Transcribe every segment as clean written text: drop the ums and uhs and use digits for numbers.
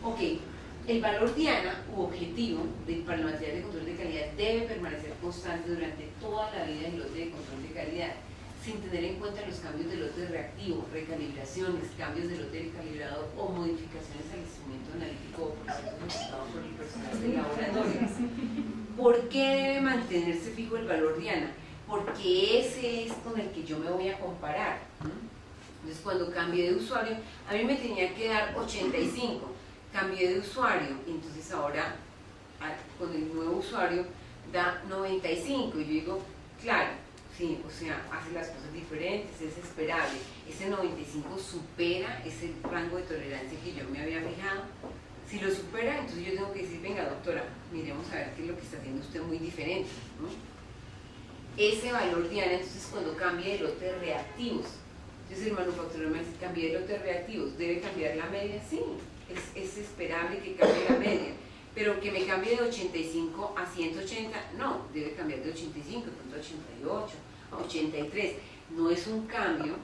Ok, el valor diana u objetivo para el material de control de calidad debe permanecer constante durante toda la vida del lote de control de calidad, sin tener en cuenta los cambios de lote reactivo, recalibraciones, cambios de lote recalibrado o modificaciones al instrumento analítico o proceso ejecutado por el personal del laboratorio. ¿Por qué debe mantenerse fijo el valor diana? Porque ese es con el que yo me voy a comparar. Entonces, cuando cambié de usuario, a mí me tenía que dar 85, cambié de usuario, entonces ahora con el nuevo usuario da 95, y yo digo, claro, sí, o sea, hace las cosas diferentes, es esperable. Ese 95 supera ese rango de tolerancia que yo me había fijado. Si lo supera, entonces yo tengo que decir, venga doctora, miremos a ver qué es lo que está haciendo usted muy diferente, ¿no? Ese valor diana, entonces cuando cambie de lote de reactivos, entonces el manufacturero me dice, cambie de lote de reactivos, ¿debe cambiar la media? Sí, es esperable que cambie la media, pero que me cambie de 85 a 180, no, debe cambiar de 85 a 88, a 83, no es un cambio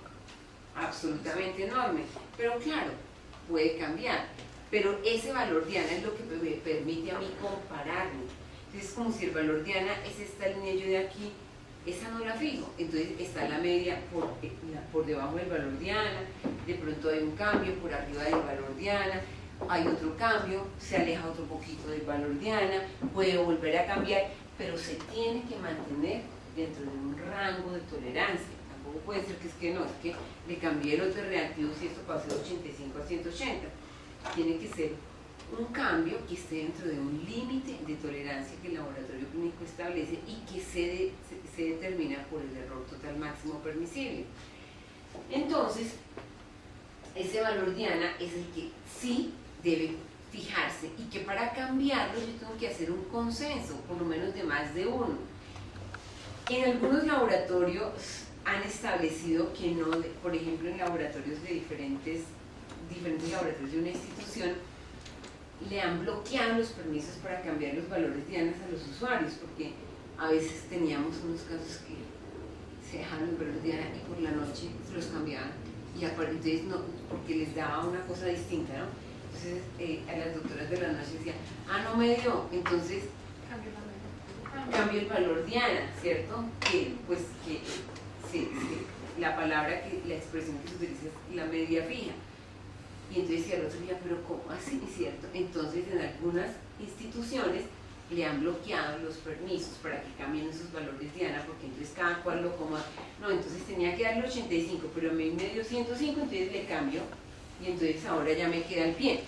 absolutamente enorme, pero claro, puede cambiar, pero ese valor diana es lo que me permite a mí compararme. Entonces es como si el valor diana es esta línea yo de aquí, esa no la fijo, entonces está la media por debajo del valor diana, de pronto hay un cambio por arriba del valor diana, hay otro cambio, se aleja otro poquito del valor diana, puede volver a cambiar, pero se tiene que mantener dentro de un rango de tolerancia. Tampoco puede ser que es que no, es que le cambié el otro reactivo si esto pasó de 85 a 180. Tiene que ser un cambio que esté dentro de un límite de tolerancia que el laboratorio clínico establece y que se determina por el error total máximo permisible. Entonces, ese valor diana es el que sí debe fijarse y que para cambiarlo yo tengo que hacer un consenso, por lo menos de más de uno. En algunos laboratorios han establecido que no, por ejemplo en laboratorios de diferentes laboratorios de una institución, le han bloqueado los permisos para cambiar los valores dianas a los usuarios, porque a veces teníamos unos casos que se dejaron los valores diana y por la noche los cambiaban, y entonces no, porque les daba una cosa distinta, ¿no? Entonces a las doctoras de la noche decían, no me dio, entonces cambio el valor diana, ¿cierto? La palabra, la expresión que se utiliza es la media fija. Y entonces el otro día, pero ¿cómo así? ¿Cierto? Entonces en algunas instituciones le han bloqueado los permisos para que cambien esos valores diana, porque entonces cada cual lo coma. No, entonces tenía que darle 85, pero me dio 105, entonces le cambio y entonces ahora ya me queda el pie.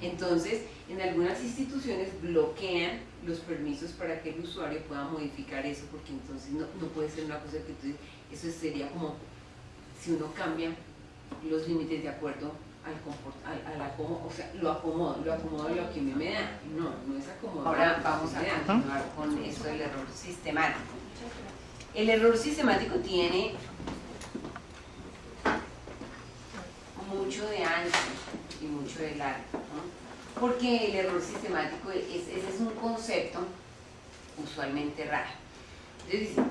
Entonces en algunas instituciones bloquean los permisos para que el usuario pueda modificar eso, porque entonces no puede ser una cosa que entonces eso sería como si uno cambia los límites de acuerdo o sea, lo acomodo lo que me da. No es acomodado. Ahora vamos a continuar con esto del error sistemático. El error sistemático tiene mucho de ancho y mucho de largo, ¿no? Porque el error sistemático ese es un concepto usualmente raro. Entonces,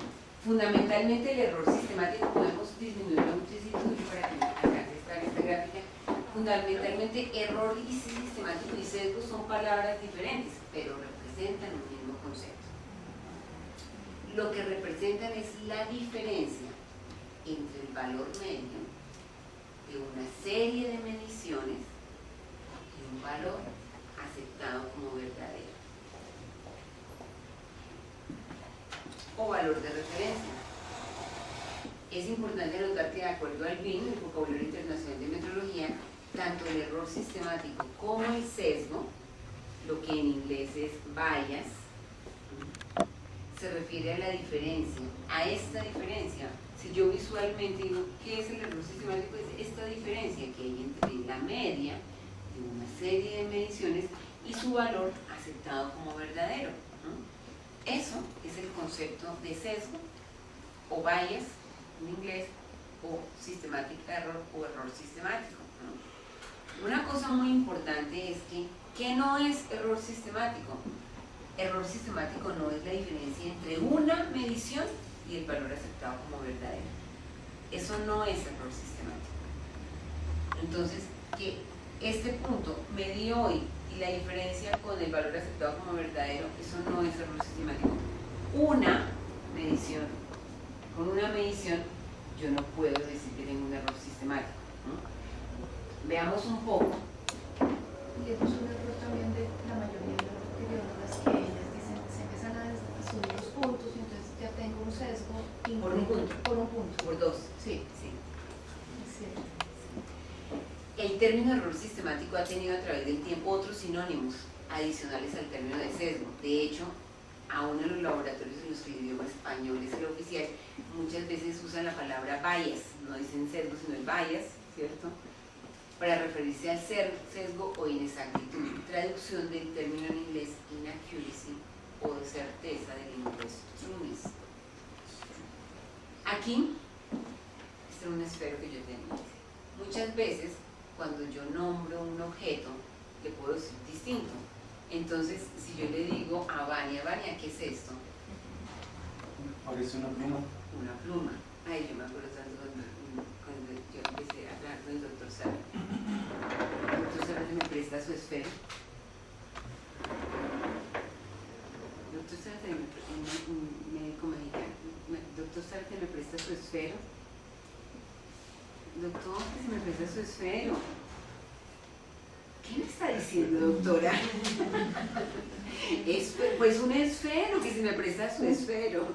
fundamentalmente el error sistemático, podemos disminuirlo muchísimo para que alcance esta gráfica. Fundamentalmente error y sistemático y sesgo son palabras diferentes, pero representan un mismo concepto. Lo que representan es la diferencia entre el valor medio de una serie de mediciones y un valor aceptado como verdadero o valor de referencia. Es importante notar que de acuerdo al BIN, el vocabulario internacional de metrología, tanto el error sistemático como el sesgo, lo que en inglés es bias, se refiere a la diferencia, a esta diferencia. Si yo visualmente digo, ¿qué es el error sistemático? Es esta diferencia que hay entre la media de una serie de mediciones y su valor aceptado como verdadero, ¿no? Eso es el concepto de sesgo o bias en inglés, o systematic error o error sistemático, ¿no? Una cosa muy importante es que ¿qué no es error sistemático? Error sistemático no es la diferencia entre una medición y el valor aceptado como verdadero. Eso no es error sistemático. Entonces, este punto, medí hoy, y la diferencia con el valor aceptado como verdadero, eso no es error sistemático. Una medición, con una medición, yo no puedo decir que tengo un error sistemático, ¿no? Veamos un poco. Y eso es un error también de la mayoría de las teorías, que ellas dicen, se empiezan a subir los puntos y entonces ya tengo un sesgo. Por un punto. Por un punto. Por dos. Sí. Sí. Es cierto. El término error sistemático ha tenido a través del tiempo otros sinónimos adicionales al término de sesgo. De hecho, aún en los laboratorios en los que el idioma español es el oficial, muchas veces usan la palabra bias, no dicen sesgo sino el bias, ¿cierto?, para referirse al sesgo o inexactitud, traducción del término en inglés inaccuracy o de certeza del inglés trueness. Aquí, este es un esfero que yo tengo. Muchas veces, cuando yo nombro un objeto, le puedo decir distinto. Entonces, si yo le digo a Vania, Vania, ¿qué es esto? Parece una pluma. Una pluma. Ay, yo me acuerdo tanto cuando yo empecé a hablar con el doctor Sara. El doctor Sara me presta su esfero. Doctor Sara, médico mexicano. Doctor Sara, me presta su esfero. Doctor, que se me presta su esfero. ¿Qué me está diciendo, doctora? Pues un esfero, que se me presta su esfero.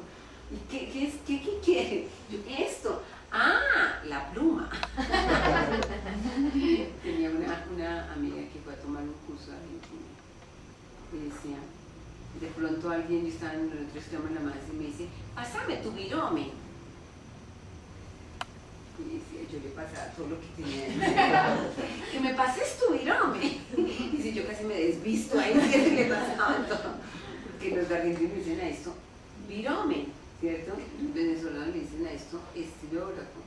¿Y qué quiere? Esto. ¡Ah! La pluma. Tenía una amiga que fue a tomar un curso y decía, de pronto alguien, yo estaba en el otro extremo de la masa y me dice, pásame tu virome. Y decía, yo le pasaba todo lo que tenía. Que me pases tu virome. Y si yo casi me desvisto ahí, que le pasaba todo. Porque los argentinos dicen a esto, virome, ¿cierto? Los venezolanos le dicen a esto, estilógrafo.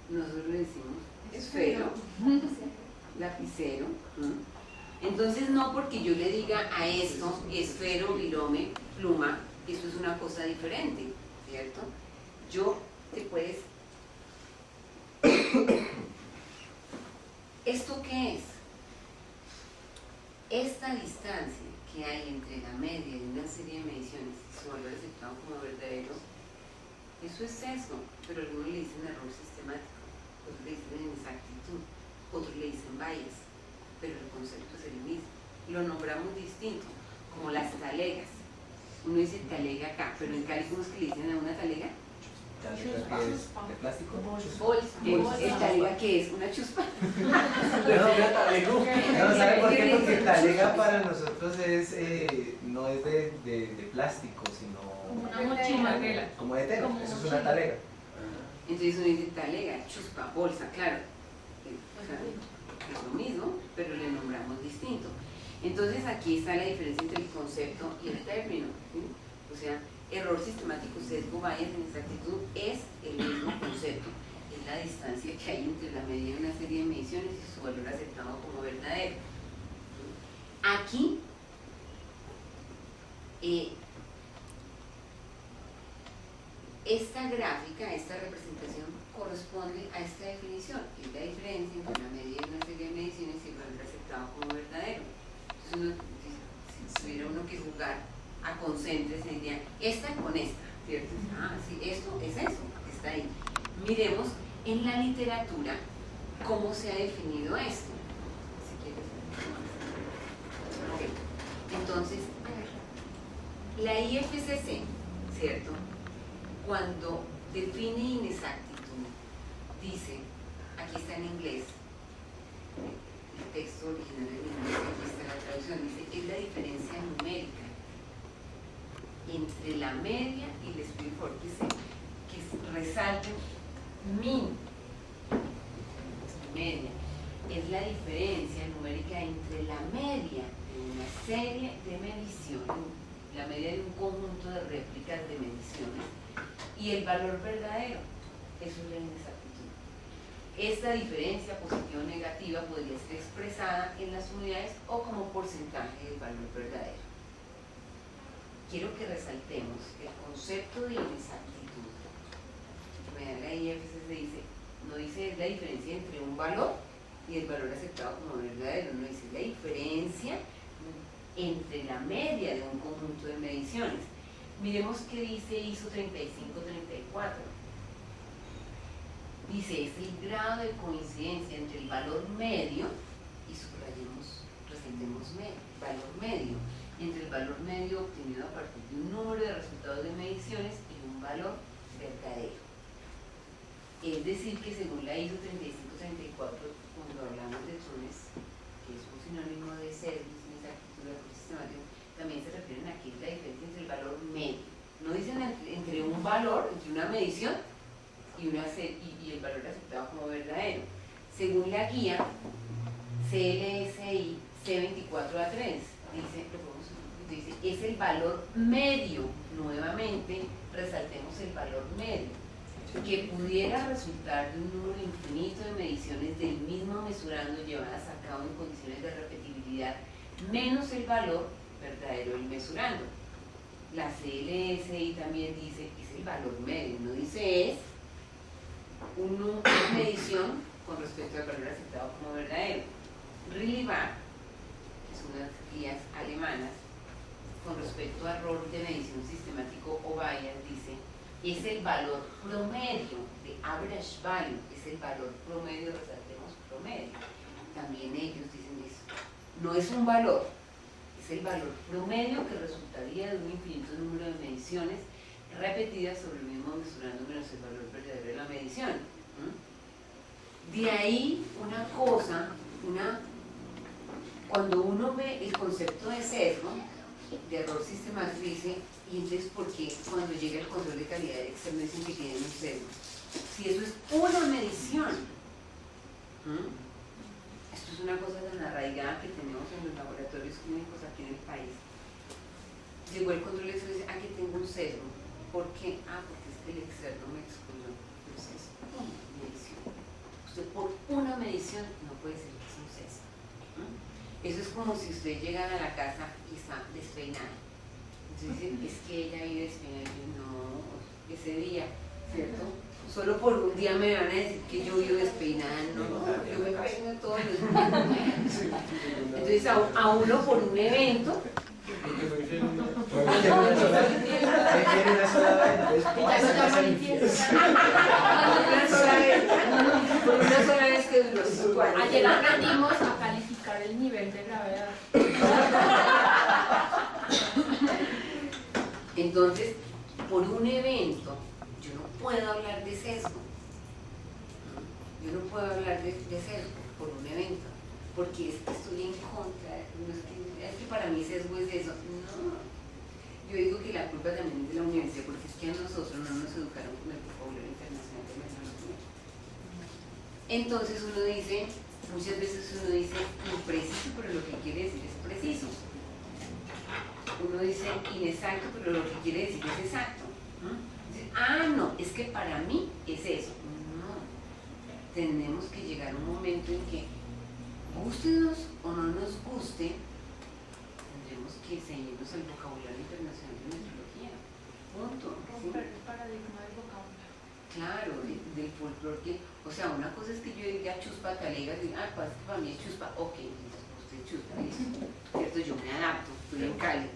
Nosotros le decimos esfero, lapicero. Entonces, no porque yo le diga a esto, esfero, virome, pluma, eso es una cosa diferente, ¿cierto? Yo te puedes... ¿Esto qué es? Esta distancia que hay entre la media de una serie de mediciones y su valor aceptado como verdadero, eso es sesgo, pero algunos le dicen error sistemático, otros le dicen inexactitud, otros le dicen bias, pero el concepto es el mismo. Lo nombramos distinto, como las talegas. Uno dice talega acá, pero en Cali, ¿cómo es que le dicen a una talega? ¿Talega que es de plástico? Bolsa. ¿El talega qué es? ¿Una chuspa? No, ¿sabe por qué? Porque talega para nosotros es, no es de plástico, sino Una mochila. como de tela. Eso es una talega. Entonces uno dice talega, chuspa, bolsa, claro. O sea, es lo mismo, pero le nombramos distinto. Entonces aquí está la diferencia entre el concepto y el término, ¿sí? O sea, error sistemático, sesgo, bias, inexactitud es el mismo concepto, es la distancia que hay entre la medida de una serie de mediciones y su valor aceptado como verdadero. Aquí esta gráfica, esta representación corresponde a esta definición, que es la diferencia entre la medida de una serie de mediciones y el valor aceptado como verdadero. Entonces, si tuviera uno que jugar a concentres, se diría esta con esta, ¿cierto? Ah, sí, esto es eso, está ahí. Miremos en la literatura cómo se ha definido esto. Si quieres. Okay. Entonces, la IFCC, ¿cierto?, cuando define inexactitud, dice, aquí está en inglés, el texto original en inglés, aquí está la traducción, dice, es la diferencia numérica entre la media y el Spearford, que resalten min, media, es la diferencia numérica entre la media de una serie de mediciones, la media de un conjunto de réplicas de mediciones, y el valor verdadero. Eso es la inexactitud. Esta diferencia positiva o negativa podría ser expresada en las unidades o como porcentaje del valor verdadero. Quiero que resaltemos el concepto de inexactitud. La IFCC dice, no dice la diferencia entre un valor y el valor aceptado como verdadero. No dice la diferencia entre la media de un conjunto de mediciones. Miremos qué dice ISO 3534. Dice, es el grado de coincidencia entre el valor medio, y subrayemos, resaltemos valor medio, entre el valor medio obtenido a partir de un número de resultados de mediciones y un valor verdadero. Es decir, que según la ISO 3534, cuando hablamos de TRUNES, que es un sinónimo de sesgos, inexactitud, error sistemático, también se refieren aquí a la diferencia entre el valor medio. No dicen entre un valor, entre una medición y el valor aceptado como verdadero. Según la guía CLSI C24A3, dice, es el valor medio, nuevamente resaltemos el valor medio, que pudiera resultar de un número infinito de mediciones del mismo mesurando llevadas a cabo en condiciones de repetibilidad, menos el valor verdadero del mesurando. La CLSI también dice, es el valor medio, no dice es una medición con respecto al valor aceptado como verdadero. Rillibar, que son unas guías alemanas, con respecto a error de medición sistemático o bias, dice, es el valor promedio de average value, es el valor promedio, resaltemos promedio. También ellos dicen eso. No es un valor, es el valor promedio que resultaría de un infinito número de mediciones repetidas sobre el mismo mesurando menos el valor verdadero de la medición. De ahí una cosa, cuando uno ve el concepto de sesgo, de error sistemático, dice, y entonces ¿por qué cuando llega el control de calidad externo dicen que tienen un sesgo? Si eso es una medición, esto es una cosa tan arraigada que tenemos en los laboratorios clínicos aquí en el país. Llegó el control externo y dice, aquí tengo un sesgo. ¿Por qué? Porque es que el externo me excluyó. Entonces, una medición. Usted por una medición no puede decir que es un sesgo. Eso es como si usted llegara a la casa y está despeinada. Entonces dicen, es que ella vive despeinada. Y yo, no, ese día, ¿cierto? Solo por un día me van a decir que yo vivo despeinada. No, yo me peino todos los días. Entonces a uno por un evento. Por una sola vez que duró 5 años. Ayer aprendimos a calificar el nivel de gravedad. Entonces, por un evento, yo no puedo hablar de sesgo. Yo no puedo hablar de sesgo por un evento, porque es que estoy en contra. No es que para mí sesgo es eso. No. Yo digo que la culpa también es de la universidad, porque es que a nosotros no nos educaron con el vocabulario internacional de metodología. Entonces uno dice, muchas veces uno dice impreciso, pero lo que quiere decir es preciso. Uno dice inexacto, pero lo que quiere decir es exacto. Dice, no, es que para mí es eso. No, tenemos que llegar a un momento en que, gústenos o no nos guste, tendremos que ceñirnos al vocabulario internacional de metrología. Punto. Romper el paradigma del vocabulario. Claro, del folclore que, o sea, una cosa es que yo diga chuspa talega, diga, pues para mí es chuspa, ok, entonces usted chuspa, listo, ¿cierto? Yo me adapto, estoy en Cali.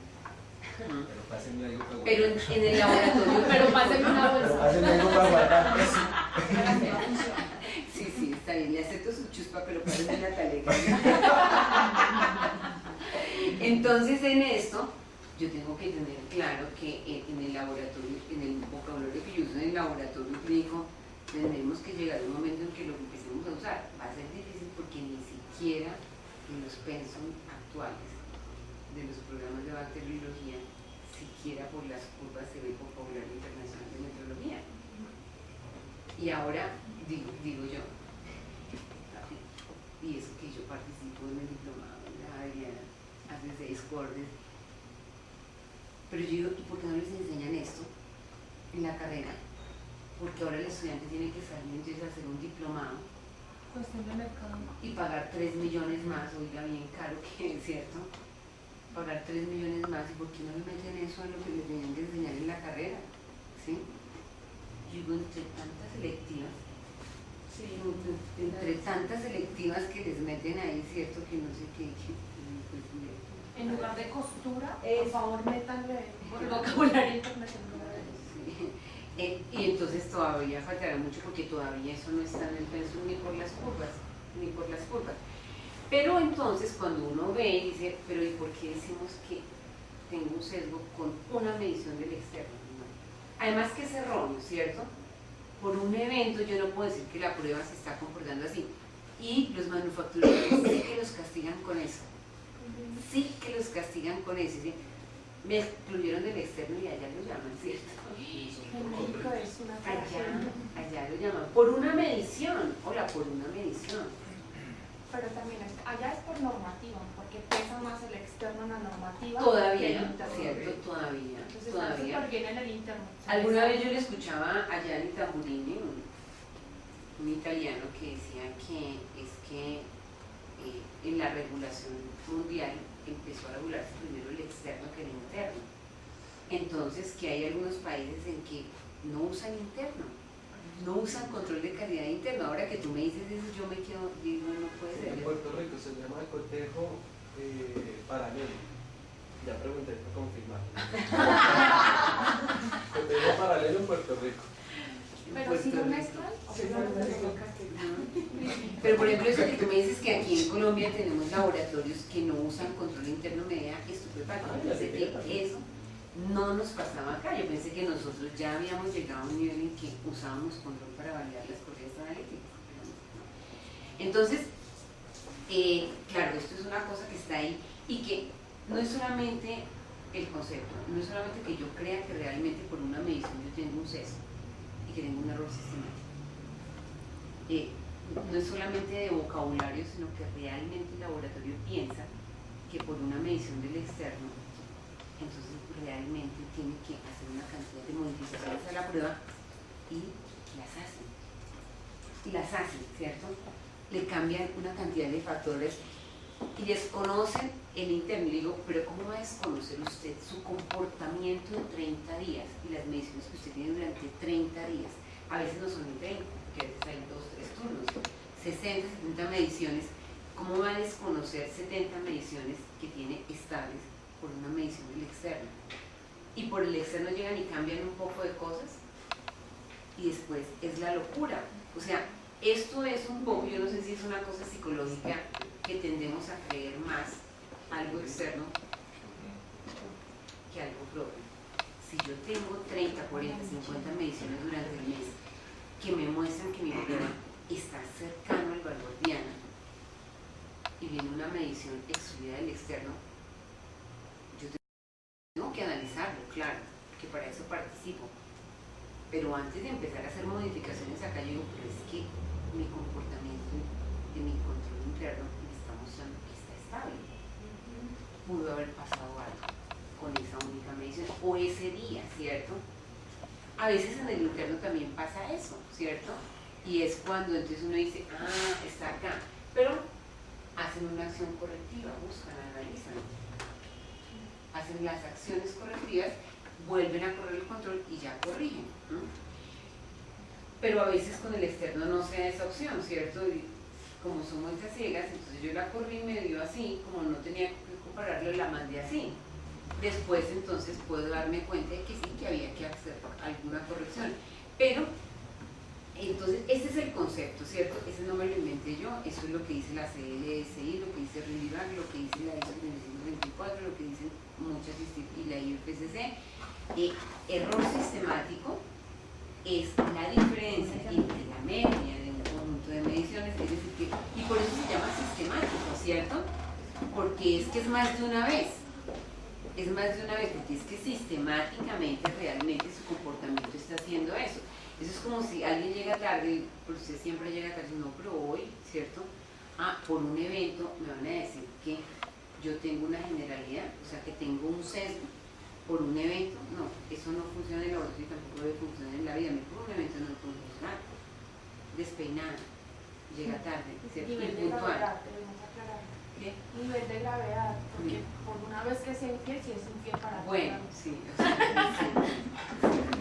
Pero pásenme algo para guardar. Pero en el laboratorio, Pero pásenme una bolsa. Pero pásenme algo para guardar. Sí, está bien, le acepto su chuspa, pero pásenme una talega. Entonces en esto, yo tengo que tener claro que en el laboratorio, en el vocabulario que yo uso en el laboratorio clínico, tendremos que llegar a un momento en que lo empecemos a usar. Va a ser difícil porque ni siquiera en los pensum actuales de los programas de bacteriología, siquiera por las curvas se ve vocabulario internacional de metrología. Y ahora, digo yo, y eso que yo participo en el diplomado en la área hace 6 cortes, pero yo digo, ¿y por qué no les enseñan esto en la carrera? Porque ahora el estudiante tiene que salir entonces a hacer un diplomado Cuestión de mercado. y pagar 3 millones más, oiga bien caro que es, ¿cierto? Pagar 3 millones más, ¿y por qué no le meten eso en lo que les tenían que enseñar en la carrera? ¿Sí? Yo digo, entre tantas selectivas, Sí. Entre tantas selectivas que les meten ahí, cierto que no sé qué. En lugar de costura, Es- por favor, métanle por el vocabulario internacional. Sí. Y entonces todavía faltará mucho porque todavía eso no está en el pensum ni por las curvas. Pero entonces cuando uno ve y dice, pero ¿y por qué decimos que tengo un sesgo con una medición del externo? Además que es erróneo, ¿cierto? Por un evento yo no puedo decir que la prueba se está comportando así. Y los manufactureros sí que los castigan con eso. Sí que los castigan con eso. ¿Sí? Me excluyeron del externo y allá lo llaman, ¿cierto? En México es una Allá lo llaman. Por una medición. Hola, por una medición. Pero también allá es por normativa, porque pesa más el externo en la normativa. que Todavía, el ¿no? interno. ¿Cierto? Todavía. Entonces está Todavía. súper bien en el interno. Alguna vez yo le escuchaba a Gianni Tamburini, un italiano, que decía que es que en la regulación mundial empezó a regularse primero el externo que el interno. Entonces, que hay algunos países en que no usan interno, no usan control de calidad interno. Ahora que tú me dices eso, yo me quedo, digo, no puede ser. En Puerto Rico se llama cotejo paralelo. Ya pregunté para confirmar. Cotejo paralelo en Puerto Rico. Pero si lo mezclan, o Sí, si lo no lo mezclan. Ajá. Pero por ejemplo, eso que tú me dices que aquí en Colombia tenemos laboratorios que no usan control interno, me deja estupefacto. Yo pensé que eso no nos pasaba acá. Yo pensé que nosotros ya habíamos llegado a un nivel en que usábamos control para validar las corrientes analíticas. Entonces, claro, esto es una cosa que está ahí y que no es solamente el concepto, no es solamente que yo crea que realmente por una medición yo tengo un sesgo y que tengo un error sistemático. No es solamente de vocabulario, sino que realmente el laboratorio piensa que por una medición del externo, entonces realmente tiene que hacer una cantidad de modificaciones a la prueba y las hacen, ¿cierto? Le cambian una cantidad de factores y desconocen el interno. Y digo, pero ¿cómo va a desconocer usted su comportamiento en 30 días y las mediciones que usted tiene durante 30 días? A veces no son en 30, porque a veces hay 2, 3 turnos, 60, 70 mediciones. ¿Cómo va a desconocer 70 mediciones que tiene estables por una medición del externo? Y por el externo llegan y cambian un poco de cosas y después es la locura. O sea, esto es un poco, yo no sé si es una cosa psicológica que tendemos a creer más algo externo que algo propio. Si yo tengo 30, 40, 50 mediciones durante el mes que me muestran que mi prueba está cercano al valor diana y viene una medición excluida del externo, yo tengo que analizarlo, claro, que para eso participo. Pero antes de empezar a hacer modificaciones acá, yo digo, pero es que mi comportamiento de mi control interno me está mostrando que está estable. Pudo haber pasado algo con esa única medición o ese día, ¿cierto? A veces en el interno también pasa eso, ¿cierto? Y es cuando entonces uno dice, está acá, pero hacen una acción correctiva, buscan, analizan, hacen las acciones correctivas, vuelven a correr el control y ya corrigen, ¿no? Pero a veces con el externo no se da esa opción, ¿cierto? Y como son muestras ciegas, entonces yo la corrí medio así, como no tenía que compararlo, la mandé así. Después entonces puedo darme cuenta de que sí, que había que hacer alguna corrección. Pero, entonces, ese es el concepto, ¿cierto? Ese no me lo inventé yo, eso es lo que dice la CLSI, lo que dice RINDIVAC, lo que dice la ISO 3524, lo que dicen muchas y la IFCC. Error sistemático es la diferencia entre la media de un conjunto de mediciones, es decir, que, y por eso se llama sistemático, ¿cierto? Porque es que es más de una vez. Es más de una vez, porque es que sistemáticamente, realmente su comportamiento está haciendo eso. Eso es como si alguien llega tarde, pero usted siempre llega tarde, no, pero hoy, ¿cierto? Por un evento me van a decir que yo tengo una generalidad, o sea, que tengo un sesgo por un evento. No, eso no funciona en el laboratorio y tampoco debe funcionar en la vida. Por un evento no puede funcionar. Despeinada, llega tarde, ¿cierto? Nivel de gravedad, debemos aclarar. ¿Qué? Nivel de gravedad, porque por una vez que sea infiel, si es infiel para Bueno, todos. sí, o sea,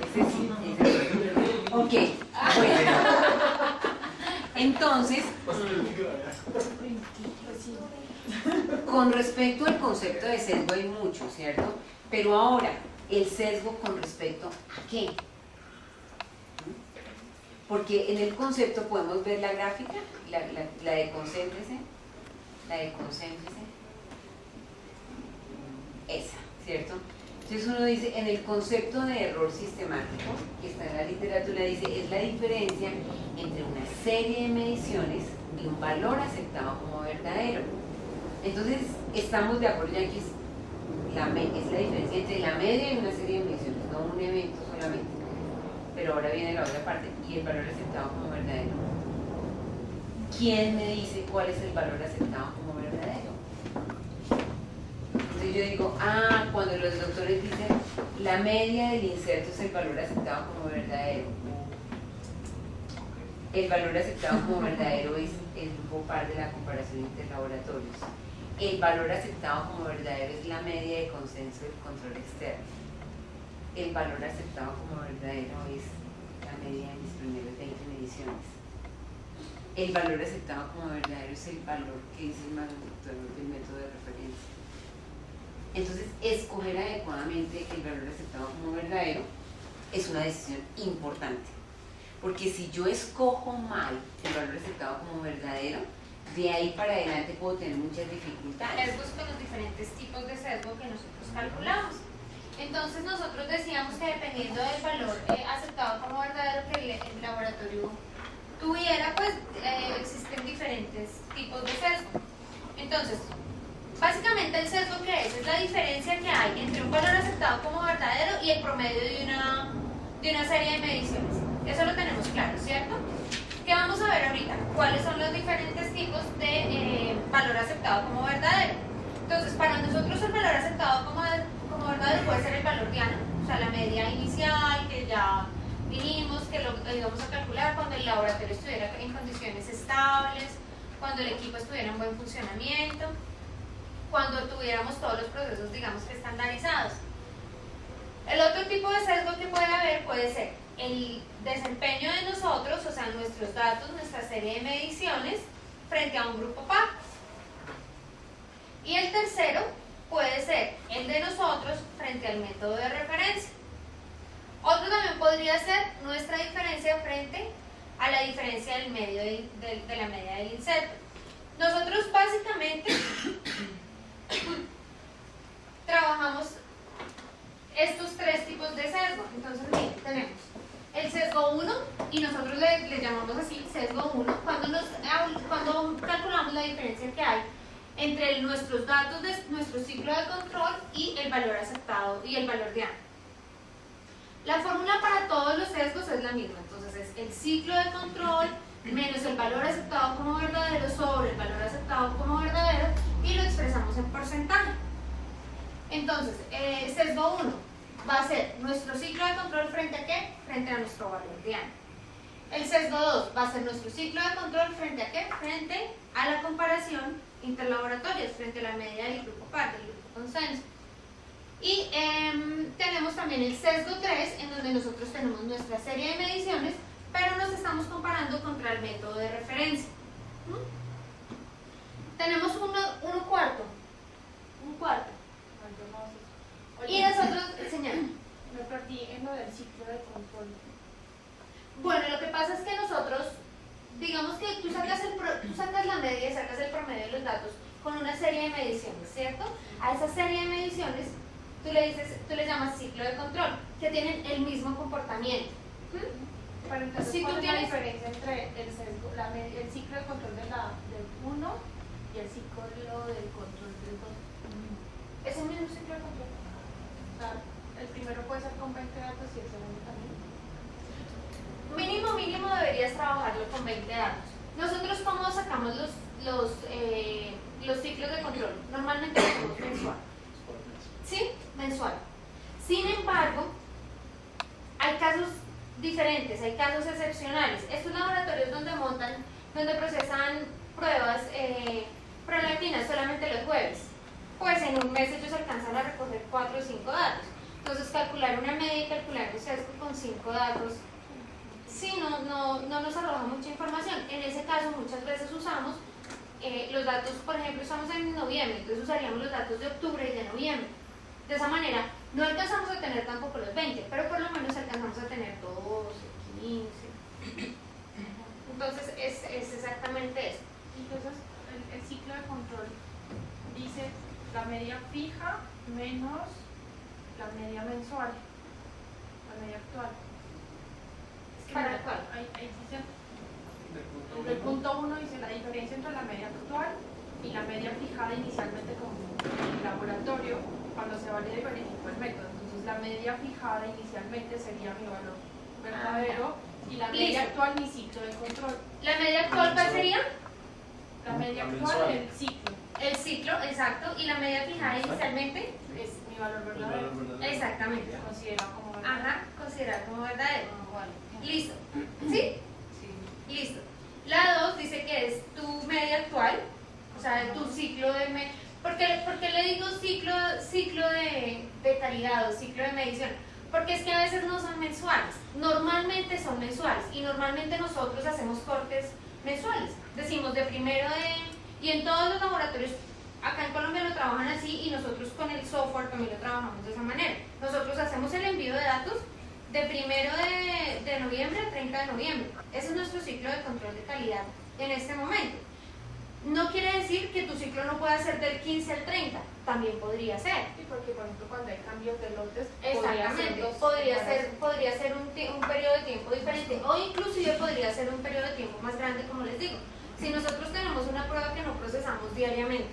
ese sí, ese sí. Ok, bueno. Entonces, con respecto al concepto de sesgo hay mucho, ¿cierto? Pero ahora, el sesgo con respecto a qué. Porque en el concepto podemos ver la gráfica, la de concéntrese, esa, ¿cierto? Entonces uno dice, en el concepto de error sistemático, que está en la literatura, dice, es la diferencia entre una serie de mediciones y un valor aceptado como verdadero. Entonces, estamos de acuerdo ya que es la diferencia entre la media y una serie de mediciones, no un evento solamente. Pero ahora viene la otra parte, y el valor aceptado como verdadero. ¿Quién me dice cuál es el valor aceptado como verdadero? Entonces yo digo, cuando los doctores dicen la media del inserto es el valor aceptado como verdadero. El valor aceptado como verdadero es el grupo par de la comparación interlaboratorios. El valor aceptado como verdadero es la media de consenso del control externo. El valor aceptado como verdadero es la media de mis primeras 20 mediciones. El valor aceptado como verdadero es el valor que dice el manual del método de referencia. Entonces, escoger adecuadamente el valor aceptado como verdadero es una decisión importante. Porque si yo escojo mal el valor aceptado como verdadero, de ahí para adelante puedo tener muchas dificultades. Sesgos con los diferentes tipos de sesgo que nosotros calculamos. Entonces nosotros decíamos que dependiendo del valor aceptado como verdadero que el laboratorio tuviera, pues existen diferentes tipos de sesgo. Entonces, básicamente el sesgo que es la diferencia que hay entre un valor aceptado como verdadero y el promedio de una serie de mediciones. Eso lo tenemos claro, ¿cierto? ¿Qué vamos a ver ahorita? ¿Cuáles son los diferentes tipos de valor aceptado como verdadero? Entonces, para nosotros el valor aceptado como verdadero puede ser el valor diana, o sea, la media inicial, que ya dijimos que lo íbamos a calcular cuando el laboratorio estuviera en condiciones estables, cuando el equipo estuviera en buen funcionamiento, cuando tuviéramos todos los procesos, digamos, que estandarizados. El otro tipo de sesgo que puede haber puede ser el desempeño de nosotros, o sea, nuestros datos, nuestra serie de mediciones, frente a un grupo par. Y el tercero puede ser el de nosotros frente al método de referencia. Otro también podría ser nuestra diferencia frente a la diferencia del medio de la media del inserto. Nosotros básicamente trabajamos estos tres tipos de sesgo. Entonces, miren, tenemos el sesgo 1, y nosotros le llamamos así sesgo 1, cuando calculamos la diferencia que hay entre nuestros datos de nuestro ciclo de control y el valor aceptado y el valor diana. La fórmula para todos los sesgos es la misma, entonces es el ciclo de control menos el valor aceptado como verdadero sobre el valor aceptado como verdadero, y lo expresamos en porcentaje. Entonces, sesgo 1 va a ser nuestro ciclo de control frente a ¿qué? Frente a nuestro valor diana. El sesgo 2 va a ser nuestro ciclo de control frente a ¿qué? Frente a la comparación interlaboratorios, frente a la media del grupo par, del grupo consenso. Y tenemos también el sesgo 3, en donde nosotros tenemos nuestra serie de mediciones, pero nos estamos comparando contra el método de referencia. Tenemos un cuarto. Y nosotros, señora. Me perdí en lo del ciclo de control. Bueno, lo que pasa es que nosotros, digamos que tú sacas la media y sacas el promedio de los datos con una serie de mediciones, ¿cierto? A esa serie de mediciones tú le llamas ciclo de control, que tienen el mismo comportamiento. Pero entonces, Si ¿cuál tú es la tienes diferencia entre el sesgo, el ciclo de control del 1 y el ciclo del control del 2? es el mismo ciclo de control? O sea, el primero puede ser con 20 datos y el segundo también. Mínimo deberías trabajarlo con 20 datos. Nosotros, ¿cómo sacamos los ciclos de control? Normalmente lo hacemos mensual. ¿Sí? Mensual. Sin embargo, hay casos diferentes, hay casos excepcionales. Estos laboratorios donde procesan pruebas prolactinas solamente los jueves, pues en un mes ellos alcanzan a recoger 4 o 5 datos. Entonces, calcular una media y calcular un sesgo con 5 datos sí, no nos arroja mucha información. En ese caso muchas veces usamos los datos, por ejemplo, estamos en noviembre, entonces usaríamos los datos de octubre y de noviembre. De esa manera, no alcanzamos a tener tampoco los 20, pero por lo menos alcanzamos a tener 12, 15. Entonces es exactamente eso. Entonces, el ciclo de control dice la media fija menos la media mensual, la media actual. Es que ¿Para mira, cuál? ahí dice, el punto 1 dice la diferencia entre la media actual y la media fijada inicialmente con el laboratorio cuando se valida y verificó el método. Entonces, la media fijada inicialmente sería mi valor verdadero y la media Listo. actual mi ciclo de control. ¿La media actual cuál sería? La media La actual mensual. el ciclo El ciclo, exacto, y la media fijada inicialmente. es mi valor verdadero. Exactamente. Considerado como verdadero. Ajá, considerar como verdadero. Ah, vale. Listo. ¿Sí? Sí. Listo. La 2 dice que es tu media actual, o sea, tu ciclo de... ¿Por qué le digo ciclo de calidad o ciclo de medición? Porque es que a veces no son mensuales, normalmente son mensuales y normalmente nosotros hacemos cortes mensuales. Decimos de primero de... Y en todos los laboratorios, acá en Colombia lo trabajan así y nosotros con el software también lo trabajamos de esa manera. Nosotros hacemos el envío de datos de primero de noviembre a 30 de noviembre. Ese es nuestro ciclo de control de calidad en este momento. No quiere decir que tu ciclo no pueda ser del 15 al 30, también podría ser. Sí, porque por ejemplo cuando hay cambios de lotes, Exactamente, podría ser un periodo de tiempo diferente o inclusive podría ser un periodo de tiempo más grande, como les digo. Si nosotros tenemos una prueba que no procesamos diariamente,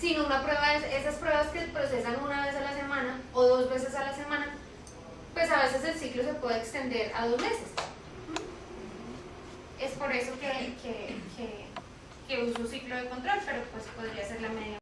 sino una prueba, esas pruebas que procesan una vez a la semana o 2 veces a la semana, pues a veces el ciclo se puede extender a 2 meses. Es por eso que uso ciclo de control, pero pues podría ser la media.